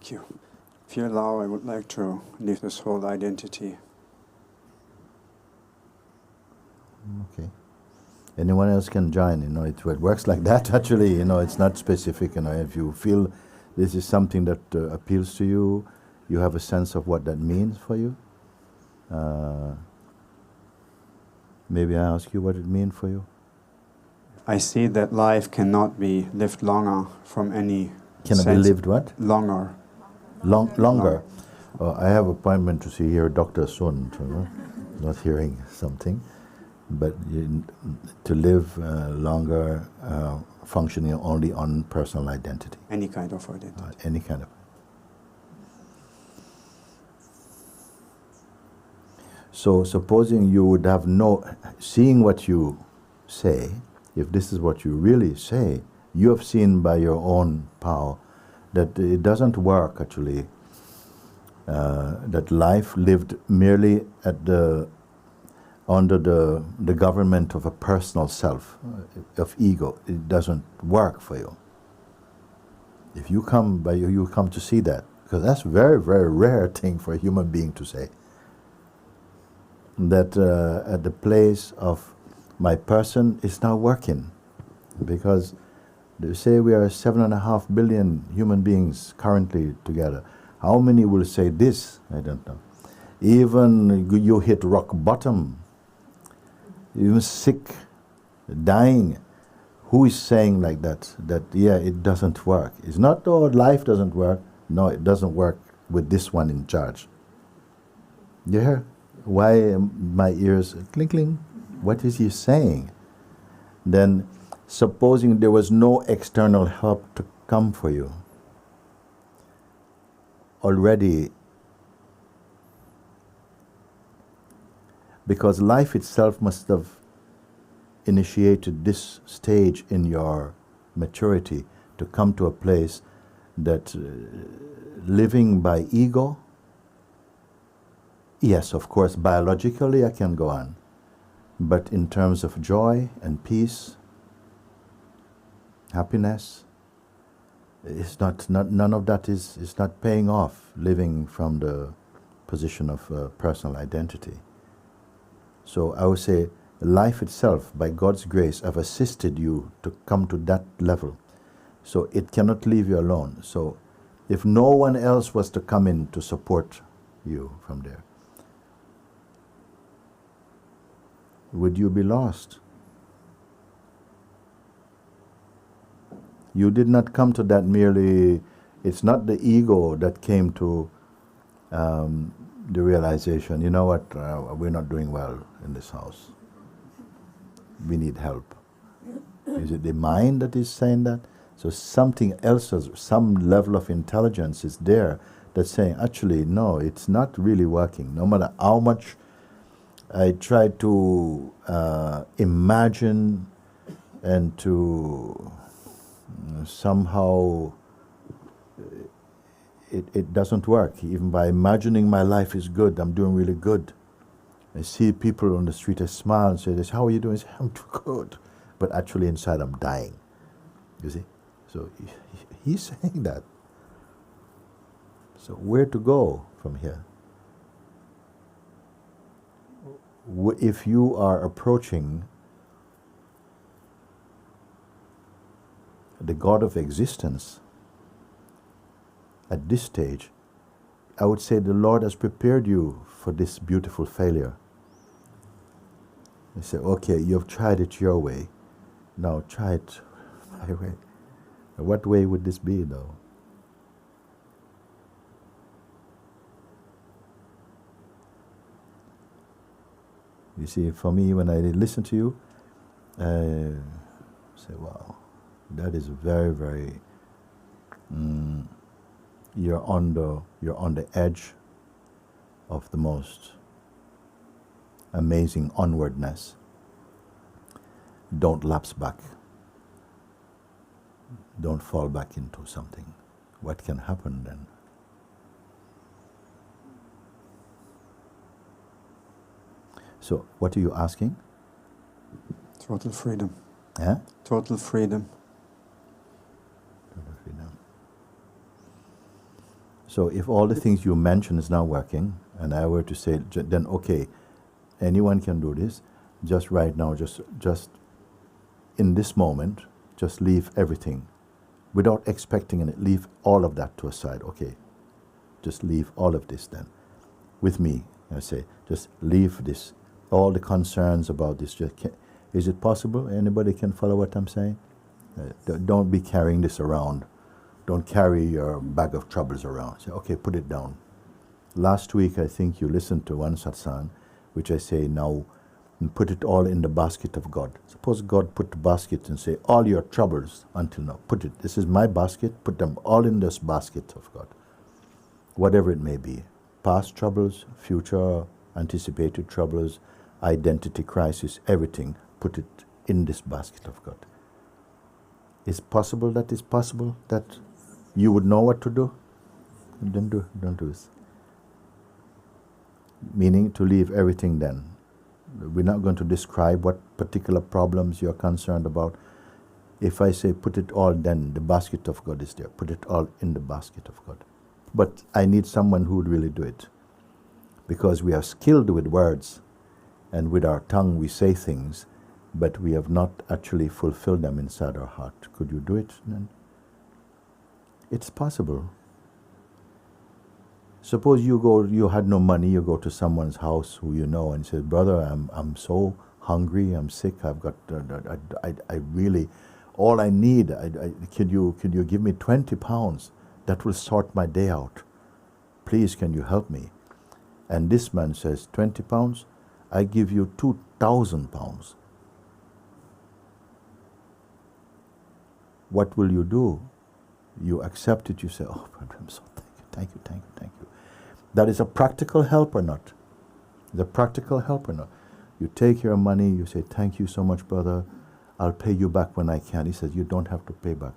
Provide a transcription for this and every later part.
Thank you. If you allow, I would like to leave this whole identity. Okay. Anyone else can join, it works like that actually, it's not specific, if you feel this is something that appeals to you, you have a sense of what that means for you. Maybe I ask you what it means for you. I see that life cannot be lived longer from any Cannot be lived what? Longer. Longer. I have an appointment to see here Dr. Sun, not hearing something, but to live longer, functioning only on personal identity. Any kind of identity. Any kind of. So supposing you would have seeing what you say, if this is what you really say, you have seen by your own power that it doesn't work actually, that life lived merely under the government of a personal self, of ego, it doesn't work for you. If you come to see that, because that's a very, very rare thing for a human being to say, that at the place of my person is not working, because they say we are 7.5 billion human beings currently together. How many will say this? I don't know. Even you hit rock bottom, even sick, dying, who is saying like that, yeah, it doesn't work? It's not, oh, life doesn't work. No, it doesn't work with this one in charge. You hear? Why my ears cling? What is he saying? Then, supposing there was no external help to come for you, already, because life itself must have initiated this stage in your maturity to come to a place that living by ego, yes, of course, biologically I can go on, but in terms of joy and peace, happiness, it's none of that is not paying off, living from the position of personal identity. So I would say life itself, by God's grace, have assisted you to come to that level. So it cannot leave you alone. So if no one else was to come in to support you from there, would you be lost? You did not come to that merely, it's not the ego that came to the realization, you know what, we're not doing well in this house. We need help. Is it the mind that is saying that? So something else, some level of intelligence is there that's saying, actually, no, it's not really working. No matter how much I try to imagine and to somehow, it doesn't work. Even by imagining my life is good, I'm doing really good. I see people on the street, I smile and say this, how are you doing? I say, I'm too good. But actually inside I'm dying. You see? So he's saying that. So where to go from here? If you are approaching the God of existence at this stage, I would say the Lord has prepared you for this beautiful failure. They say, okay, you've tried it your way. Now try it my way. What way would this be, though? You see, for me, when I listen to you, I say, wow, that is very, very, you're on the edge of the most amazing onwardness. Don't lapse back. Don't fall back into something. What can happen then? So, what are you asking? Total freedom. Yeah? Total freedom. Total freedom. So if all the things you mentioned is not working, and I were to say, then okay, anyone can do this, just right now, just in this moment, just leave everything without expecting it. Leave all of that to a side. Okay, just leave all of this then. With me, I say, just leave this, all the concerns about this. Is it possible? Anybody can follow what I'm saying? Don't be carrying this around. Don't carry your bag of troubles around. Say, okay, put it down. Last week, I think you listened to one satsang, which I say now, put it all in the basket of God. Suppose God put the basket and say, all your troubles until now, put it, this is my basket, put them all in this basket of God. Whatever it may be, past troubles, future anticipated troubles, identity crisis, everything, put it in this basket of God. Is possible that you would know what to do? Don't do this. Meaning to leave everything then. We're not going to describe what particular problems you're concerned about. If I say put it all, then the basket of God is there. Put it all in the basket of God. But I need someone who would really do it. Because we are skilled with words, and with our tongue we say things, but we have not actually fulfilled them inside our heart. Could you do it then? It's possible. Suppose you had no money, you go to someone's house who you know and say, brother, I'm so hungry, I'm sick, I've got, I really, all I need, could you give me 20 pounds? That will sort my day out. Please, can you help me? And this man says, 20 pounds? I give you 2,000 pounds. What will you do? You accept it, you say, oh, brother, I'm so thank you. That is a practical help or not? The practical help or not? You take your money, you say, thank you so much, brother. I'll pay you back when I can. He says, you don't have to pay back.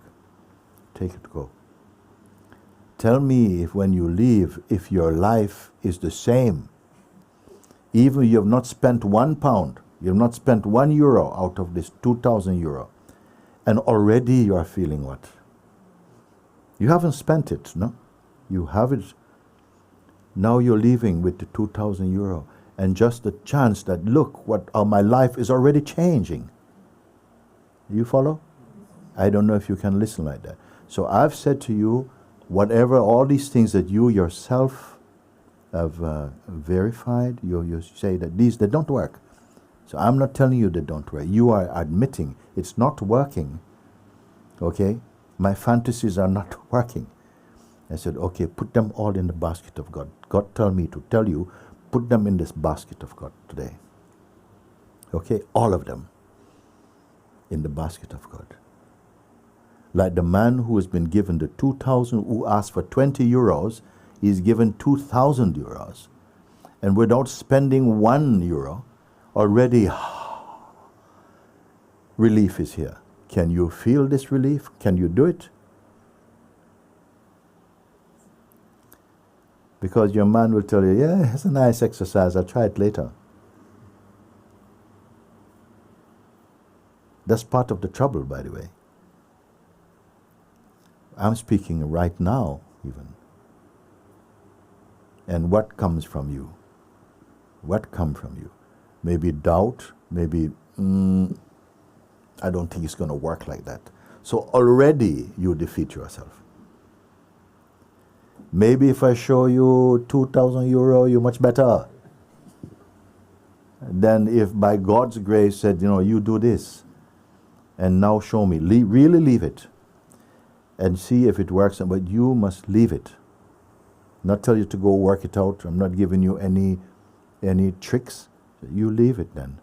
Take it, go. Tell me if when you leave, if your life is the same. Even you have not spent £1, you have not spent €1 out of this 2,000 euro. And already you are feeling what? You haven't spent it, no? You have it. Now you're leaving with the 2,000 euro and just the chance that, look, my life is already changing. You follow? I don't know if you can listen like that. So I've said to you, whatever, all these things that you yourself have verified, you say that they don't work. So I'm not telling you they don't work. You are admitting it's not working. Okay? My fantasies are not working. I said, okay, put them all in the basket of God. God told me to tell you, put them in this basket of God today. Okay? All of them in the basket of God. Like the man who has been given the 2,000, who asked for 20 euros, he's given 2,000 euros. And without spending €1, already relief is here. Can you feel this relief? Can you do it? Because your man will tell you, yeah, it's a nice exercise, I'll try it later. That's part of the trouble, by the way. I'm speaking right now, even. And what comes from you? What comes from you? Maybe doubt, maybe, I don't think it's going to work like that. So already you defeat yourself. Maybe if I show you 2,000 euro, you're much better. Then if by God's grace said, you do this, and now show me, really leave it, and see if it works, but you must leave it. Not tell you to go work it out. I'm not giving you any tricks. You leave it then.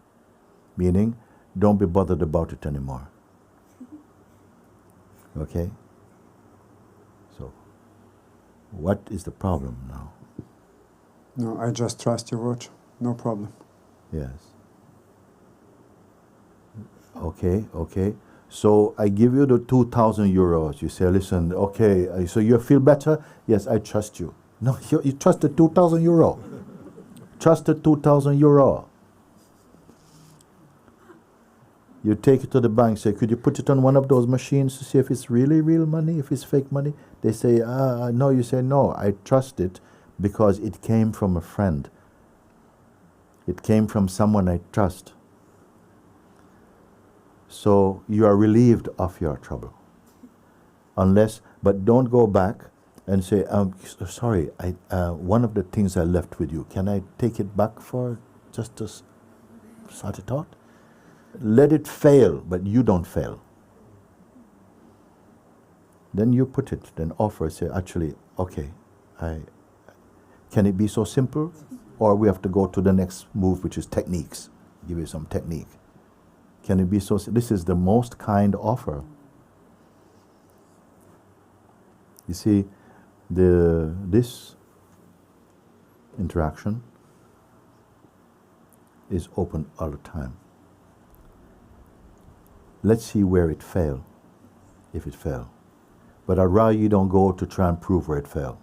Meaning, don't be bothered about it anymore. Okay? So, what is the problem now? No, I just trust your watch. No problem. Yes. Okay. So I give you the 2,000 euros. You say, listen, okay, so you feel better? Yes, I trust you. No, you trust the 2,000 euro. Trust the 2,000 euro. You take it to the bank, say, could you put it on one of those machines to see if it's really real money, if it's fake money? They say, no. You say, no, I trust it because it came from a friend. It came from someone I trust. So you are relieved of your trouble. But don't go back and say, sorry, one of the things I left with you, can I take it back for just to sort it out? Let it fail, but you don't fail. Then you put it, then offer, say, actually, okay, can it be so simple? Or we have to go to the next move, which is techniques. Give you some technique. Can it be so? This is the most kind offer. You see, this interaction is open all the time. Let's see where it failed, if it failed. But I'd rather you don't go to try and prove where it failed.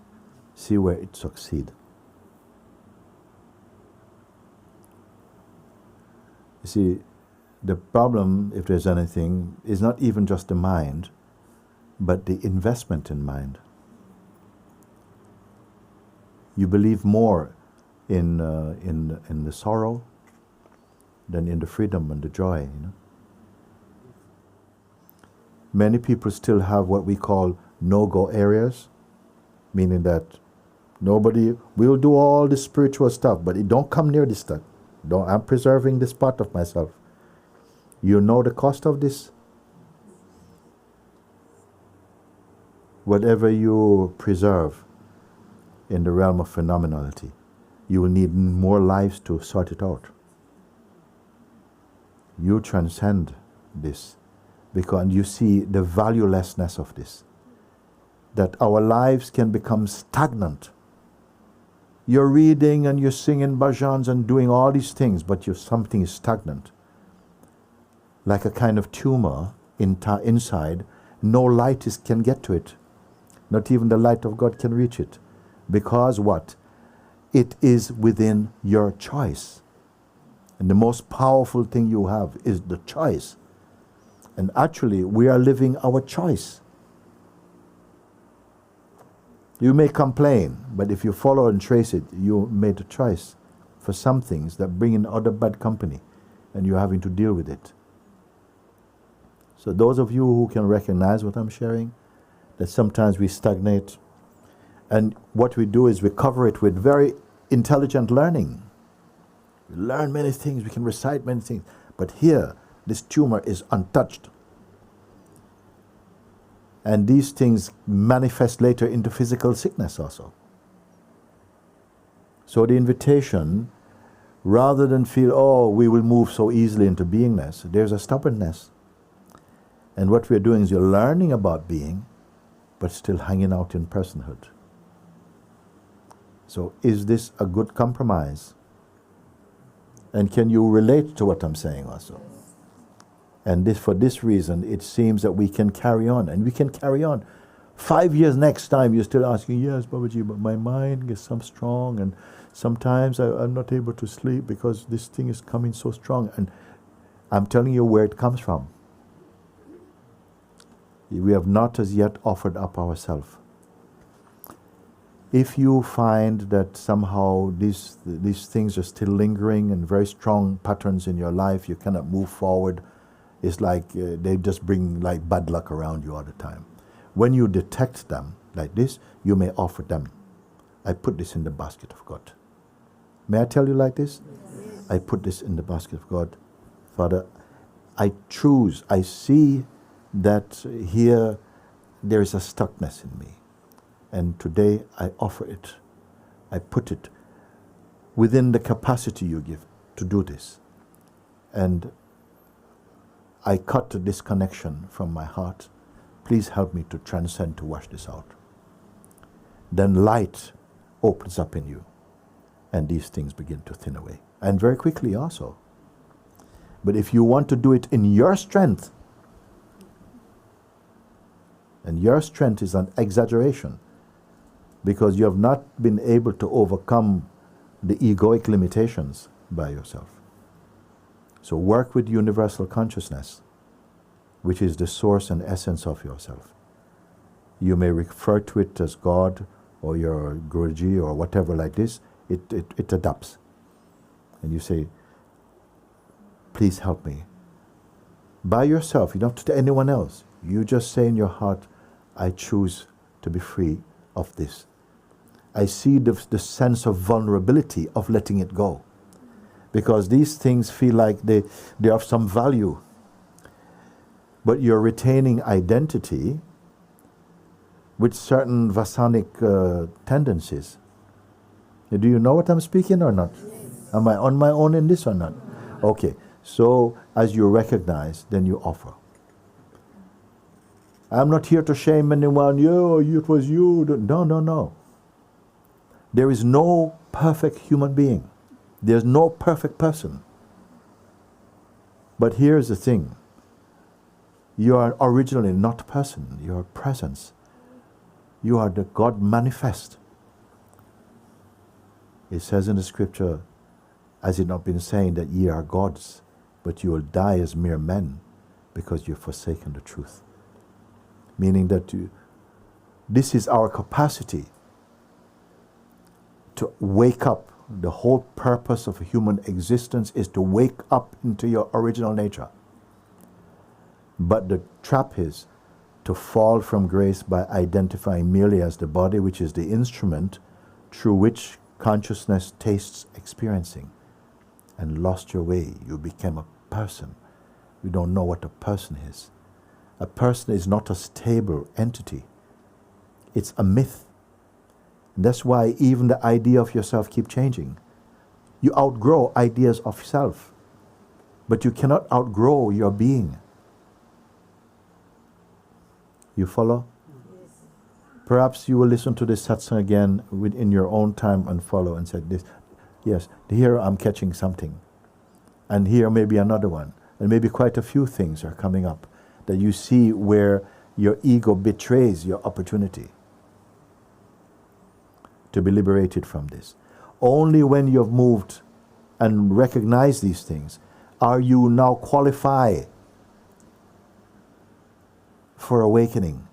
See where it succeeded. You see, the problem, if there's anything, is not even just the mind, but the investment in mind. You believe more in the sorrow than in the freedom and the joy, you know. Many people still have what we call no-go areas, meaning that nobody will do all the spiritual stuff, but it don't come near this stuff. I'm preserving this part of myself. You know the cost of this? Whatever you preserve in the realm of phenomenality, you will need more lives to sort it out. You transcend this because you see the valuelessness of this. That our lives can become stagnant. You're reading and you're singing bhajans and doing all these things, but something is stagnant. Like a kind of tumor inside, no light can get to it. Not even the light of God can reach it. Because what? It is within your choice. And the most powerful thing you have is the choice. And actually, we are living our choice. You may complain, but if you follow and trace it, you made a choice for some things that bring in other bad company, and you're having to deal with it. So those of you who can recognize what I'm sharing, that sometimes we stagnate, and what we do is we cover it with very intelligent learning. We learn many things, we can recite many things, but here, this tumor is untouched. And these things manifest later into physical sickness also. So the invitation, rather than feel, oh, we will move so easily into beingness, there's a stubbornness. And what we're doing is you're learning about being, but still hanging out in personhood. So is this a good compromise? And can you relate to what I'm saying also? And for this reason, it seems that we can carry on, and we can carry on. 5 years next time, you're still asking, yes, Babaji, but my mind gets so strong, and sometimes I'm not able to sleep because this thing is coming so strong. And I'm telling you where it comes from. We have not as yet offered up ourselves. If you find that somehow these things are still lingering and very strong patterns in your life, you cannot move forward, it's like they just bring like bad luck around you all the time. When you detect them like this, you may offer them. I put this in the basket of God. May I tell you like this? Yes. I put this in the basket of God. Father, I see that here there is a stuckness in me. And today I offer it. I put it within the capacity you give to do this. And I cut the disconnection from my heart. Please help me to transcend, to wash this out. Then light opens up in you, and these things begin to thin away. And very quickly also. But if you want to do it in your strength, and your strength is an exaggeration, because you have not been able to overcome the egoic limitations by yourself. So work with universal consciousness, which is the source and essence of yourself. You may refer to it as God or your Guruji or whatever like this. It adapts. And you say, please help me. By yourself, you don't have to tell anyone else. You just say in your heart, I choose to be free of this. I see the sense of vulnerability of letting it go. Because these things feel like they have some value. But you're retaining identity with certain vasanic tendencies. Do you know what I'm speaking or not? Yes. Am I on my own in this or not? Okay. So as you recognize, then you offer. I'm not here to shame anyone. It was you. No. There is no perfect human being. There's no perfect person. But here's the thing. You are originally not person. You are presence. You are the God manifest. It says in the scripture, has it not been saying that ye are gods, but you will die as mere men because you've forsaken the truth. Meaning that this is our capacity to wake up. The whole purpose of human existence is to wake up into your original nature. But the trap is to fall from grace by identifying merely as the body, which is the instrument through which consciousness tastes experiencing, and lost your way. You became a person. You don't know what a person is. A person is not a stable entity. It's a myth. And that's why even the idea of yourself keeps changing. You outgrow ideas of self, but you cannot outgrow your being. You follow? Yes. Perhaps you will listen to this satsang again in your own time and follow and say this. Yes, here I'm catching something. And here maybe another one. And maybe quite a few things are coming up that you see where your ego betrays your opportunity to be liberated from this. Only when you have moved and recognized these things are you now qualified for awakening.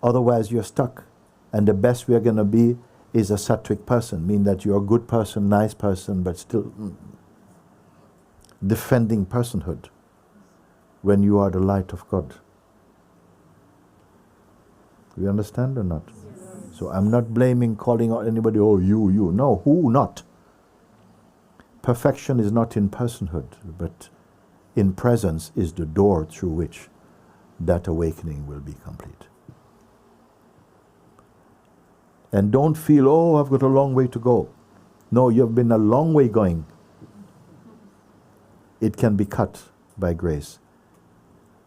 Otherwise you're stuck. And the best we're going to be is a sattvic person, meaning that you're a good person, nice person, but still defending personhood when you are the light of God. You understand or not? Yes. So I'm not blaming, calling out anybody, oh you. No, who not? Perfection is not in personhood, but in presence is the door through which that awakening will be complete. And don't feel, oh, I've got a long way to go. No, you've been a long way going. It can be cut by grace.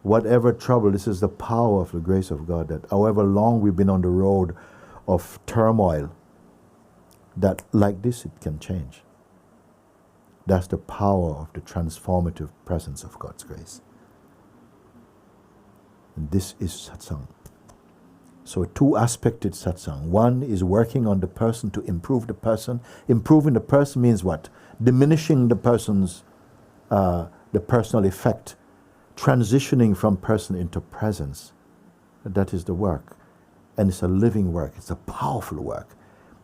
Whatever trouble, this is the power of the grace of God, that however long we've been on the road of turmoil, that like this it can change. That's the power of the transformative presence of God's grace. And this is satsang. So two-aspected satsang. One is working on the person to improve the person. Improving the person means what? Diminishing the person's, the personal effect. Transitioning from person into presence. That is the work. And it's a living work. It's a powerful work.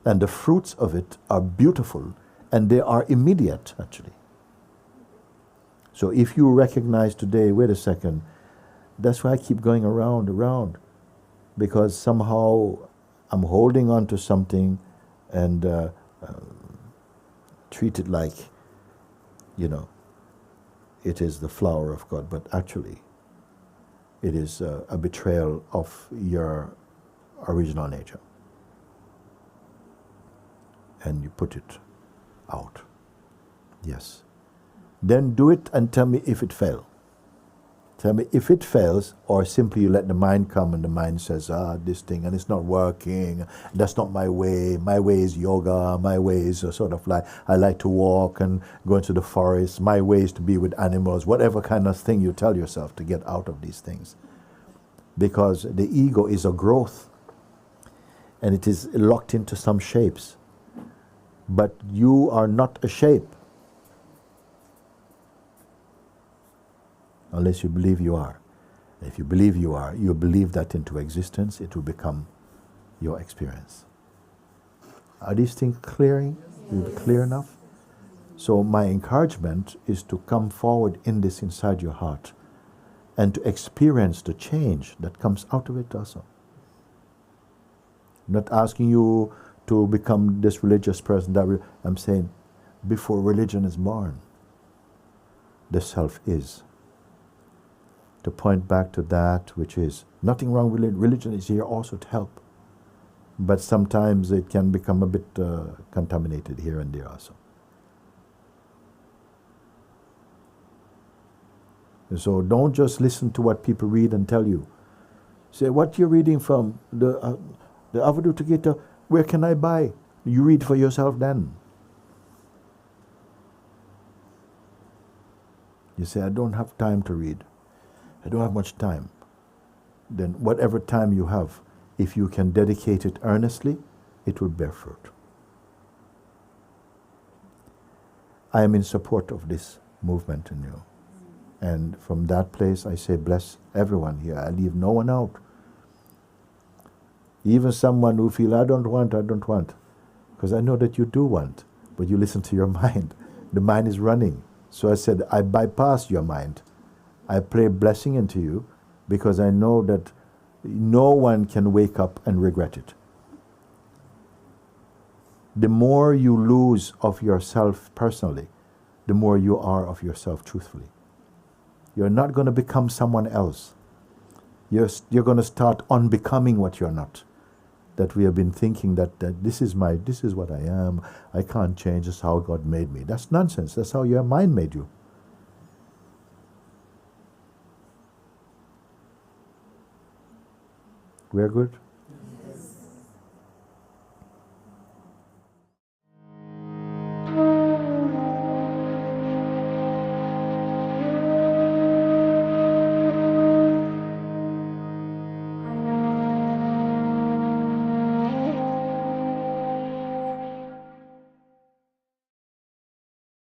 And the fruits of it are beautiful and they are immediate, actually. So if you recognize today, wait a second, that's why I keep going around. Because somehow I'm holding on to something and treat it like, it is the flower of God, but actually it is a betrayal of your original nature. And you put it out. Yes. Then do it and tell me if it fails. Tell me if it fails, or simply you let the mind come and the mind says, this thing, and it's not working, that's not my way is yoga, my way is sort of like, I like to walk and go into the forest, my way is to be with animals, whatever kind of thing you tell yourself to get out of these things. Because the ego is a growth, and it is locked into some shapes. But you are not a shape. unless you believe you are. If you believe you are, you believe that into existence, it will become your experience. Are these things clear enough? So my encouragement is to come forward in this inside your heart and to experience the change that comes out of it also. I'm not asking you to become this religious person. I'm saying before religion is born, the self is. To point back to that which is nothing wrong with religion is here also to help. But sometimes it can become a bit contaminated here and there also. And so don't just listen to what people read and tell you. Say, what you're reading from? The Avadutta, where can I buy? You read for yourself then. You say, I don't have time to read. I don't have much time. Then whatever time you have, if you can dedicate it earnestly, it will bear fruit. I am in support of this movement in you. And from that place, I say, bless everyone here. I leave no one out. Even someone who feel, I don't want. Because I know that you do want, but you listen to your mind. The mind is running. So I said, I bypass your mind. I pray blessing into you because I know that no one can wake up and regret it. The more you lose of yourself personally, the more you are of yourself truthfully. You're not going to become someone else. You're going to start unbecoming what you're not. That we have been thinking that this is what I am. I can't change. This is how God made me. That's nonsense. That's how your mind made you. We're good?